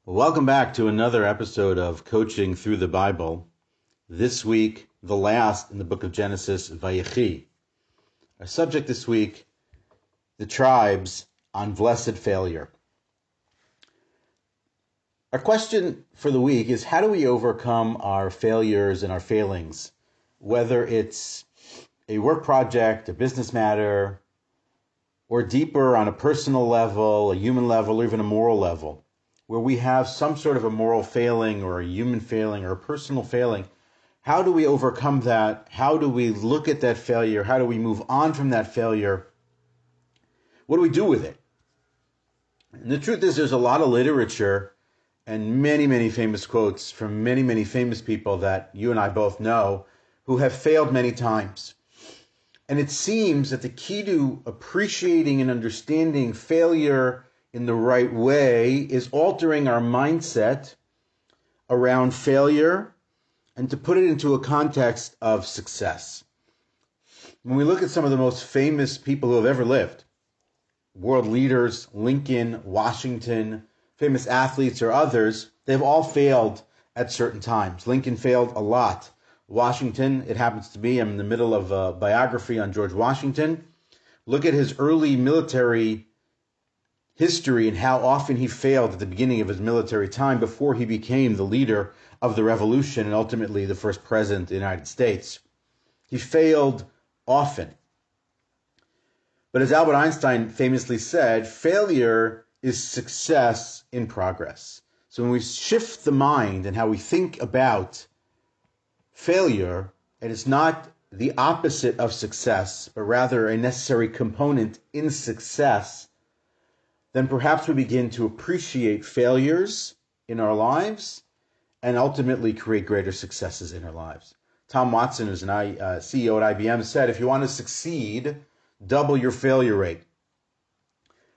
Welcome back to another episode of Coaching Through the Bible. This week, the last in the book of Genesis, Vayechi. Our subject this week, the tribes on blessed failure. Our question for the week is, how do we overcome our failures and our failings? Whether it's a work project, a business matter, or deeper on a personal level, a human level, or even a moral level, where we have some sort of a moral failing or a human failing or a personal failing. How do we overcome that? How do we look at that failure? How do we move on from that failure? What do we do with it? And the truth is, there's a lot of literature and many famous quotes from many famous people that you and I both know who have failed many times. And it seems that the key to appreciating and understanding failure in the right way is altering our mindset around failure and to put it into a context of success. When we look at some of the most famous people who have ever lived, world leaders, Lincoln, Washington, famous athletes or others, they've all failed at certain times. Lincoln failed a lot. Washington, it happens to be, I'm in the middle of a biography on George Washington. Look at his early military history and how often he failed at the beginning of his military time before he became the leader of the revolution and ultimately the first president of the United States. He failed often. But as Albert Einstein famously said, failure is success in progress. So when we shift the mind and how we think about failure, and it's not the opposite of success, but rather a necessary component in success, then perhaps we begin to appreciate failures in our lives and ultimately create greater successes in our lives. Tom Watson, who's an CEO at IBM, said, if you want to succeed, double your failure rate.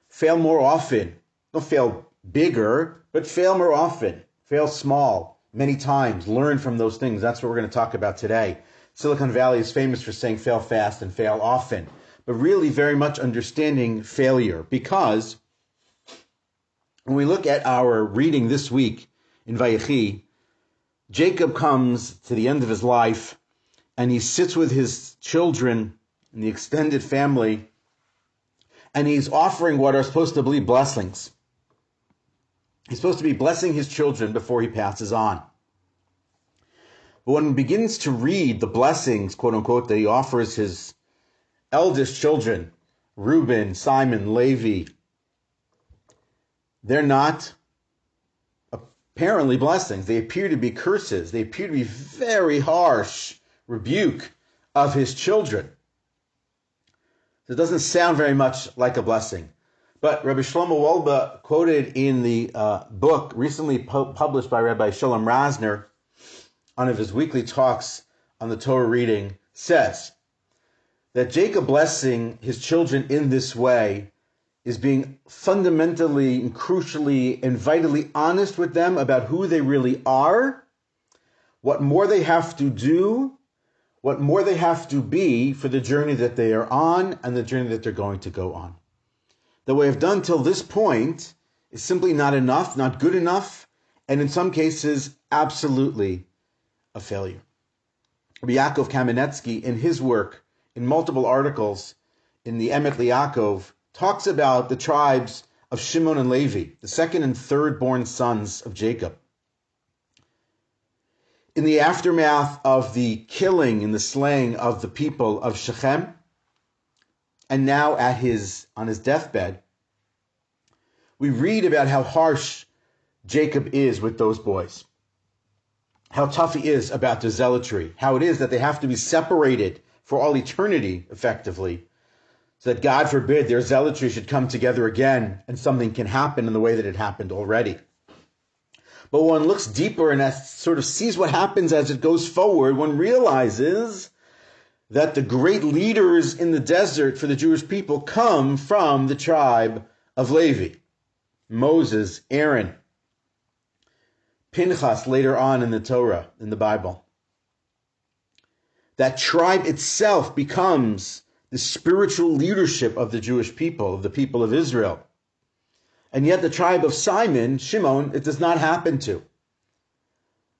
Fail more often. Don't fail bigger, but fail more often. Fail small, many times. Learn from those things. That's what we're going to talk about today. Silicon Valley is famous for saying fail fast and fail often, but really very much understanding failure, because when we look at our reading this week in Vayechi, Jacob comes to the end of his life and he sits with his children and the extended family and he's offering what are supposed to be blessings. He's supposed to be blessing his children before he passes on. But when he begins to read the blessings, quote unquote, that he offers his eldest children, Reuben, Simon, Levi, they're not apparently blessings. They appear to be curses. They appear to be very harsh rebuke of his children. So it doesn't sound very much like a blessing. But Rabbi Shlomo Wolbe, quoted in the book recently published by Rabbi Shalom Rasner, one of his weekly talks on the Torah reading, says that Jacob blessing his children in this way is being fundamentally and crucially and vitally honest with them about who they really are, what more they have to do, what more they have to be for the journey that they are on and the journey that they're going to go on. That what I've done till this point is simply not enough, not good enough, and in some cases, absolutely a failure. Rabbi Yaakov Kamenetsky, in his work, in multiple articles in the Emet Liakov, talks about the tribes of Shimon and Levi, the second and third born sons of Jacob. In the aftermath of the killing and the slaying of the people of Shechem, and now on his deathbed, we read about how harsh Jacob is with those boys, how tough he is about their zealotry, how it is that they have to be separated for all eternity, effectively, so that God forbid their zealotry should come together again and something can happen in the way that it happened already. But when one looks deeper and sort of sees what happens as it goes forward, one realizes that the great leaders in the desert for the Jewish people come from the tribe of Levi. Moses, Aaron, Pinchas later on in the Torah, in the Bible. That tribe itself becomes the spiritual leadership of the Jewish people, of the people of Israel. And yet the tribe of Shimon, it does not happen to.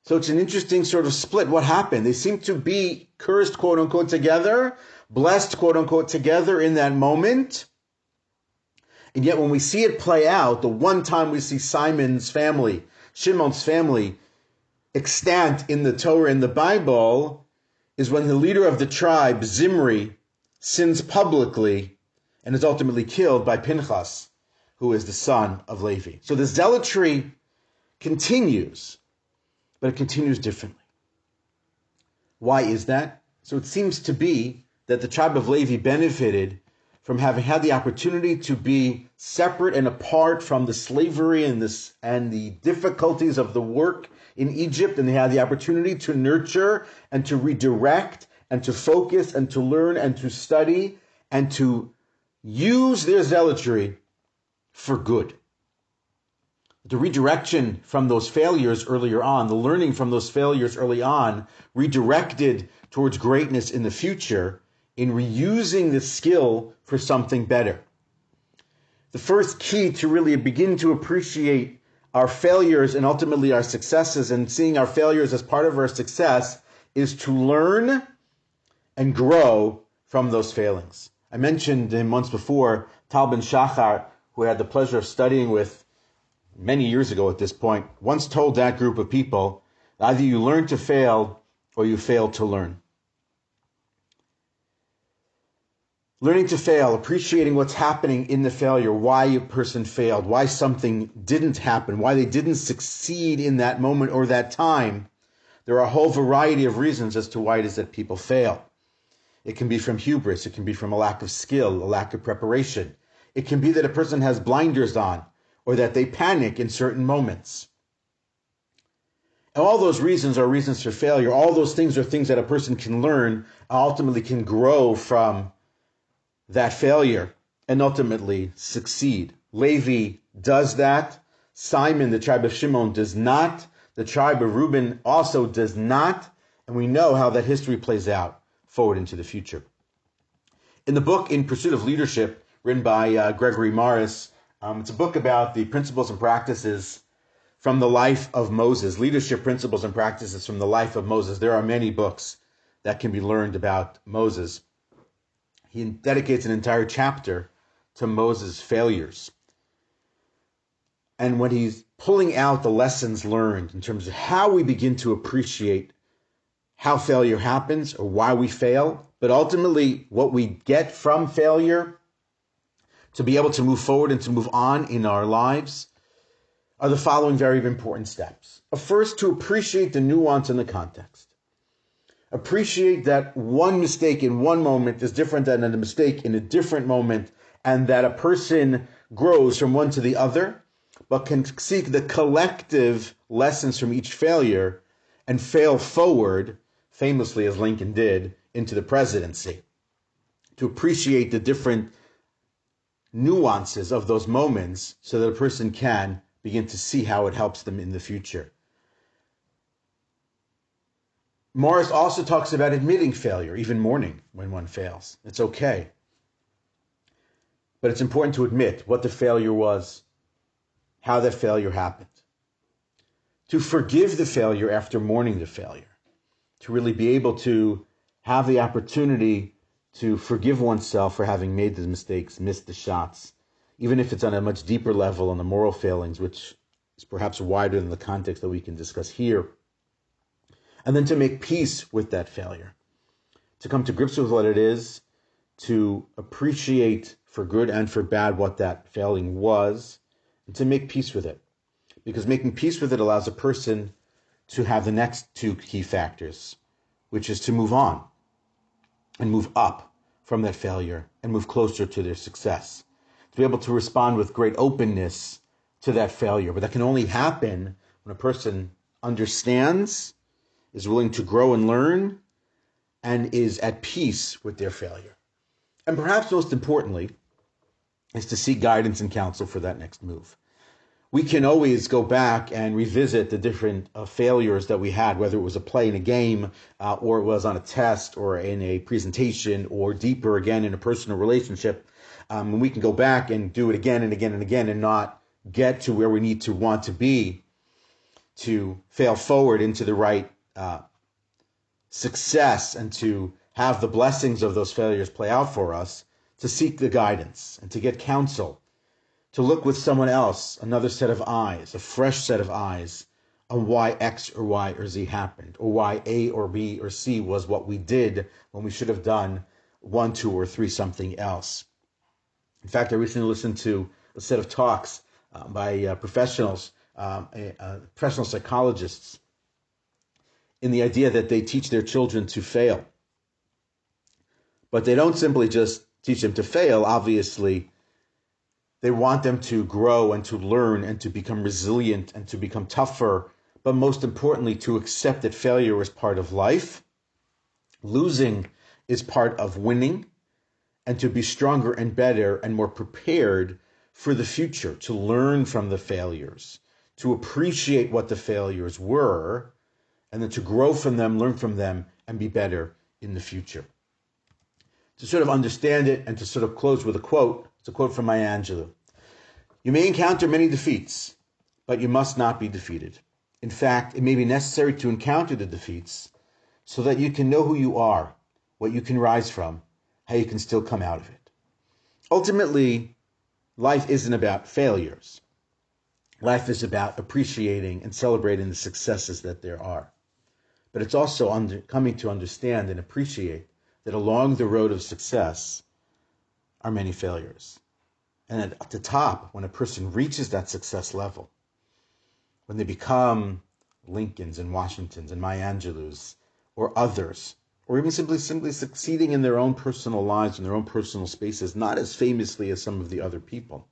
So it's an interesting sort of split. What happened? They seem to be cursed, quote unquote, together, blessed, quote unquote, together in that moment. And yet when we see it play out, the one time we see Simon's family, Shimon's family, extant in the Torah and the Bible is when the leader of the tribe, Zimri, sins publicly and is ultimately killed by Pinchas, who is the son of Levi. So the zealotry continues, but it continues differently. Why is that? So it seems to be that the tribe of Levi benefited from having had the opportunity to be separate and apart from the slavery and the difficulties of the work in Egypt, and they had the opportunity to nurture and to redirect and to focus and to learn and to study and to use their zealotry for good. The redirection from those failures earlier on, the learning from those failures early on, redirected towards greatness in the future in reusing the skill for something better. The first key to really begin to appreciate our failures and ultimately our successes and seeing our failures as part of our success is to learn and grow from those failings. I mentioned him once before, Tal Ben Shachar, who I had the pleasure of studying with many years ago at this point, once told that group of people, either you learn to fail or you fail to learn. Learning to fail, appreciating what's happening in the failure, why a person failed, why something didn't happen, why they didn't succeed in that moment or that time. There are a whole variety of reasons as to why it is that people fail. It can be from hubris, it can be from a lack of skill, a lack of preparation. It can be that a person has blinders on or that they panic in certain moments. And all those reasons are reasons for failure. All those things are things that a person can learn, ultimately can grow from that failure and ultimately succeed. Levi does that. Simon, the tribe of Shimon, does not. The tribe of Reuben also does not. And we know how that history plays out forward into the future. In the book In Pursuit of Leadership, written by Gregory Morris, it's a book about the principles and practices from the life of Moses, leadership principles and practices from the life of Moses. There are many books that can be learned about Moses. He dedicates an entire chapter to Moses' failures. And when he's pulling out the lessons learned in terms of how we begin to appreciate how failure happens or why we fail, but ultimately what we get from failure to be able to move forward and to move on in our lives, are the following very important steps. First, to appreciate the nuance in the context. Appreciate that one mistake in one moment is different than a mistake in a different moment, and that a person grows from one to the other, but can seek the collective lessons from each failure and fail forward, famously as Lincoln did, into the presidency. To appreciate the different nuances of those moments so that a person can begin to see how it helps them in the future. Morris also talks about admitting failure, even mourning when one fails. It's okay. But it's important to admit what the failure was, how that failure happened. To forgive the failure after mourning the failure. To really be able to have the opportunity to forgive oneself for having made the mistakes, missed the shots, even if it's on a much deeper level on the moral failings, which is perhaps wider than the context that we can discuss here. And then to make peace with that failure, to come to grips with what it is, to appreciate for good and for bad what that failing was, and to make peace with it. Because making peace with it allows a person to have the next two key factors, which is to move on and move up from that failure and move closer to their success. To be able to respond with great openness to that failure. But that can only happen when a person understands, is willing to grow and learn, and is at peace with their failure. And perhaps most importantly, is to seek guidance and counsel for that next move. We can always go back and revisit the different failures that we had, whether it was a play in a game, or it was on a test, or in a presentation, or deeper again in a personal relationship. And we can go back and do it again and again and again and not get to where we need to want to be, to fail forward into the right success and to have the blessings of those failures play out for us, to seek the guidance and to get counsel, to look with someone else, another set of eyes, a fresh set of eyes on why X or Y or Z happened, or why A or B or C was what we did when we should have done 1, 2, or 3 something else. In fact, I recently listened to a set of talks by professionals, professional psychologists, in the idea that they teach their children to fail. But they don't simply just teach them to fail. Obviously, they want them to grow and to learn and to become resilient and to become tougher, but most importantly, to accept that failure is part of life, losing is part of winning, and to be stronger and better and more prepared for the future, to learn from the failures, to appreciate what the failures were, and then to grow from them, learn from them, and be better in the future. To sort of understand it and to sort of close with a quote, it's a quote from Maya Angelou. You may encounter many defeats, but you must not be defeated. In fact, it may be necessary to encounter the defeats so that you can know who you are, what you can rise from, how you can still come out of it. Ultimately, life isn't about failures. Life is about appreciating and celebrating the successes that there are. But it's also coming to understand and appreciate that along the road of success are many failures. And at the top, when a person reaches that success level, when they become Lincolns and Washingtons and Maya Angelou's or others, or even simply succeeding in their own personal lives, in their own personal spaces, not as famously as some of the other people,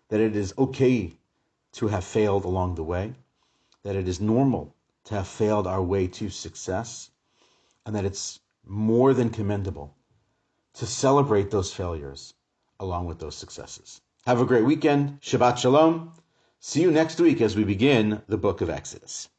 that it is okay to have failed along the way, that it is normal to have failed our way to success, and that it's more than commendable to celebrate those failures along with those successes. Have a great weekend. Shabbat Shalom. See you next week as we begin the book of Exodus.